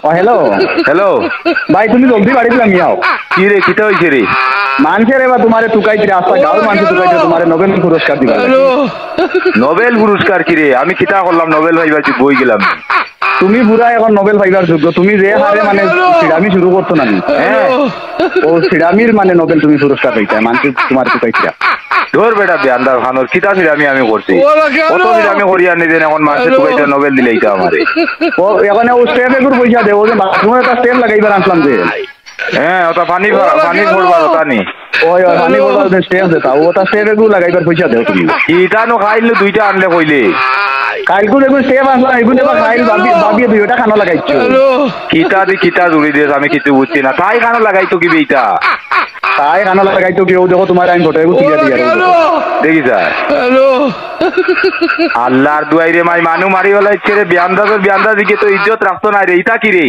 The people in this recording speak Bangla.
হ্যালো হ্যালো ভাই তুমি জলদি বাড়ি দিলাম ইয়াও কি রে কিতা হইছে রে মানুষের এবার তোমারে টুকাইতে রাস্তা গাঁও মানুষ টুকাইতে তোমারে নোবেল পুরস্কার দিবা নোবেল পুরস্কার কি রে আমি কিতা করলাম নোবেল ভাইবার বই গেলাম তুমি পুরা এখন নোবেল পাইবার যোগ্য তুমি যে হারে মানে সিডামি শুরু করতো না হ্যাঁ ও সিডামির মানে নোবেল তুমি পুরস্কার পাইতে মানুষ তোমার টুকাইতে ধর বেটা বেয়ান্দার খানোর কিতা ছিল আমি করছি কত দিন আমি করি আনি দেন এখন মানুষের টুকাইতে নোবেল দিলে এইটা আমারে ও এখন ও স্টেপ এগুলো পয়সা দেবো যে বাথরুমে একটা স্টেপ লাগাইবার আনলাম যে হ্যাঁ ওটা পানি পানি পড়বার ওটা নি ওই পানি পড়বার স্টেপ দেতা ওটা স্টেপ এগুলো লাগাইবার পয়সা দেও তুমি কিটা নো খাইলে দুইটা আনলে কইলে কালকে দেখুন স্টেপ আনলাম এগুলো এবার খাইল বাবিয়ে দুইটা খানো লাগাইছো কিতা জুড়ি দিয়েছ আমি কিছু বুঝছি না তাই খানো লাগাইতো কি বেইটা তাই খানো লাগাইতো কেউ দেখো তোমার আমি ফটো এগুলো তুলিয়া দিয়া দেখি যা আল্লাহর দুয়াই রে মাই মানু মারি হলাই ছেড়ে বিয়ান্দাজের বিয়ান্দা দিকে তো ইজ্জত রাখতো না রে ইটা কি রে